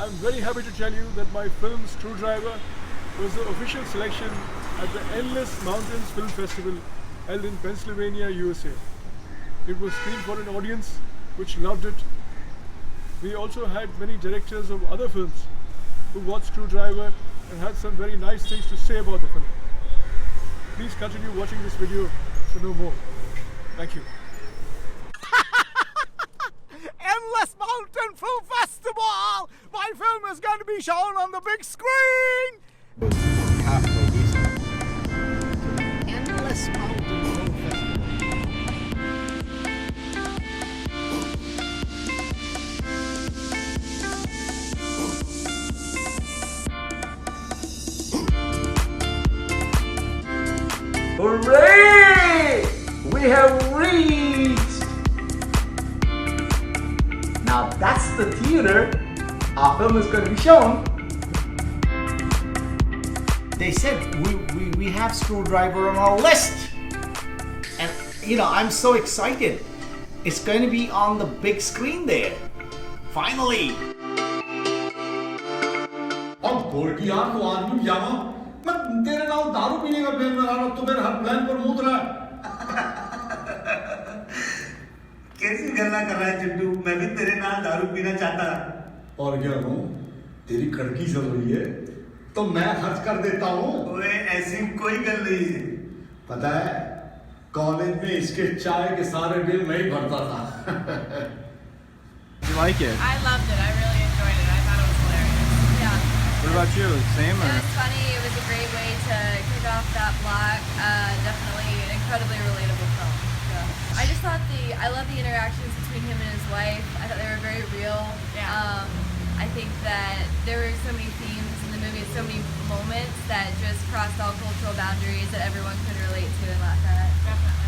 I'm very happy to tell you that my film Screwdriver was the official selection at the Endless Mountains Film Festival held in Pennsylvania, USA. It was screened for an audience which loved it. We also had many directors of other films who watched Screwdriver and had some very nice things to say about the film. Please continue watching this video to know more. Thank you. Endless Mountain Film Festival! My film is going to be shown on the big screen! Endless Mountain Film Festival. Hooray! We have reached! Now that's the theater our film is going to be shown. They said we have Screwdriver on our list. And you know, I'm so excited. It's going to be on the big screen there. Finally! अब गोरकी यार तो आदमी जावा मैं तेरे नाल दारू पीने का प्लान बना रहा हूं तो मेरे हर प्लान पर मुंह रहा कैसी गल्ला कर रहा है चिट्टू मैं भी तेरे नाल दारू पीना चाहता और क्या हूं तेरी कड़की चल रही है तो मैं खर्च कर देता हूं ओए ऐसी कोई गल नहीं है पता है कॉलेज में इसके चाय के सारे बिल मैं ही भरता था You like it? I loved it. I really enjoyed it. I thought it was hilarious. Yeah. What about you? Same or? It was funny. It was a great way to kick off that block. Definitely an incredibly relatable film. Yeah. I just thought I love the interactions between him and his wife. I thought they were very real. Yeah. I think that there were so many themes in the movie, so many moments that just crossed all cultural boundaries that everyone could relate to and laugh at. Definitely.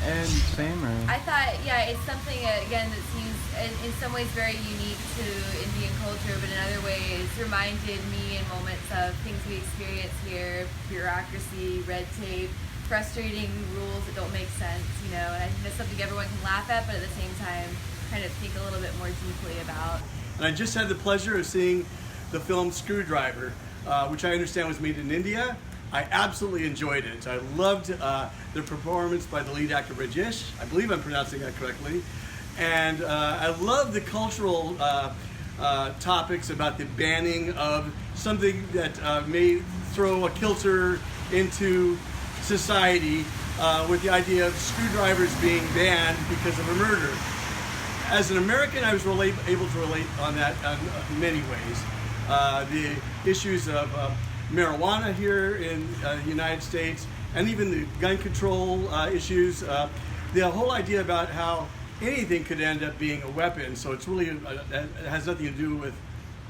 And same or? I thought, yeah, it's something, again, that seems in some ways very unique to Indian culture, but in other ways reminded me in moments of things we experience here, bureaucracy, red tape, frustrating rules that don't make sense, you know, and I think that's something everyone can laugh at, but at the same time kind of think a little bit more deeply about. And I just had the pleasure of seeing the film Screwdriver, which I understand was made in India. I absolutely enjoyed it. I loved the performance by the lead actor Rajesh. I believe I'm pronouncing that correctly. And I love the cultural topics about the banning of something that may throw a kilter into society with the idea of screwdrivers being banned because of a murder. As an American, I was able to relate on that in many ways. The issues of marijuana here in the United States, and even the gun control issues. The whole idea about how anything could end up being a weapon, so it's really, it has nothing to do with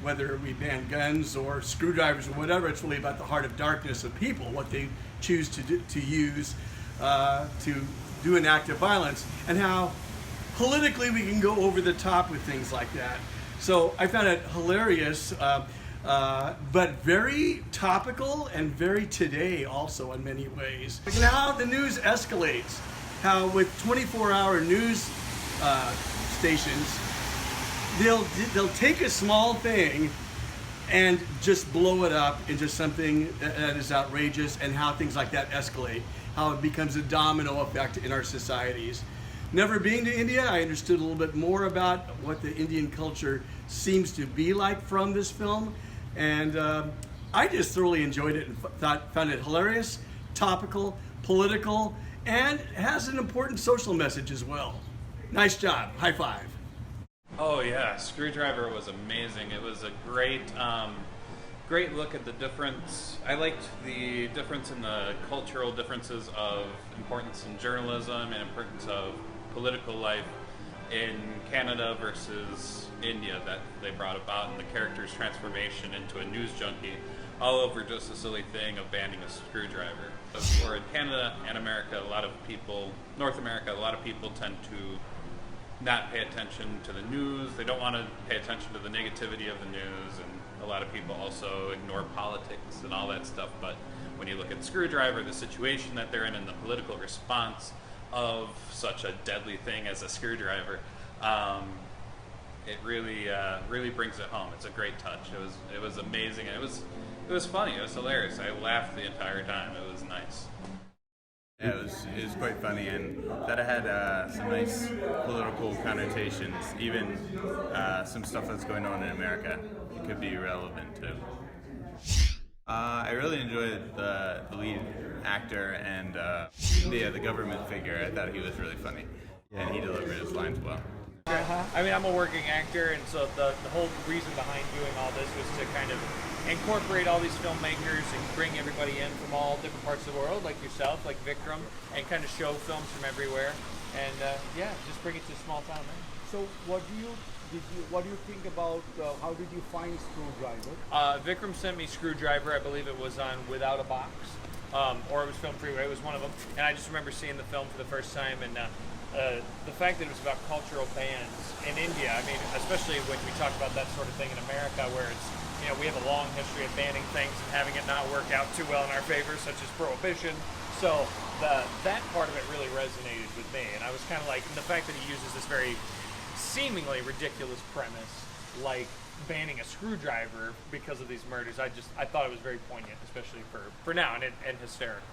whether we ban guns or screwdrivers or whatever. It's really about the heart of darkness of people, what they choose to use to do an act of violence, and how politically we can go over the top with things like that. So I found it hilarious, but very topical and very today also in many ways. Now the news escalates, how with 24-hour news stations, they'll take a small thing and just blow it up into something that is outrageous, and how things like that escalate, how it becomes a domino effect in our societies. Never being to India, I understood a little bit more about what the Indian culture seems to be like from this film, and I just thoroughly enjoyed it and found it hilarious, topical, political, and has an important social message as well. Nice job. High five. Oh yeah, Screwdriver was amazing. It was a great great look at the difference. I liked the difference in the cultural differences of importance in journalism and importance of political life in Canada versus India that they brought about, and the character's transformation into a news junkie, all over just a silly thing of banning a screwdriver. Or in Canada and America, a lot of people, North America, a lot of people tend to not pay attention to the news. They don't want to pay attention to the negativity of the news, and a lot of people also ignore politics and all that stuff. But when you look at Screwdriver, the situation that they're in and the political response of such a deadly thing as a screwdriver, it really really brings it home. It's a great touch. It was amazing, and it was funny. It was hilarious. I laughed the entire time. It was nice. Yeah, it was quite funny, and that it had some nice political connotations, even some stuff that's going on in America. It could be relevant too. I really enjoyed the lead actor and the government figure. I thought he was really funny, and he delivered his lines well. I mean, I'm a working actor, and so the whole reason behind doing all this was to kind of incorporate all these filmmakers and bring everybody in from all different parts of the world, like yourself, like Vikkramm, and kind of show films from everywhere, and just bring it to a small town. So what do you think about how did you find Screwdriver? Vikkramm sent me Screwdriver. I believe it was on Without a Box, or it was Film Freeway. It was one of them, and I just remember seeing the film for the first time, and the fact that it was about cultural bands in India. I mean, especially when we talk about that sort of thing in America, where it's, you know, we have a long history of banning things and having it not work out too well in our favor, such as prohibition. So that part of it really resonated with me, and I was kind of like, and the fact that he uses this very seemingly ridiculous premise, like banning a screwdriver because of these murders, I thought it was very poignant, especially for now, and hysterical.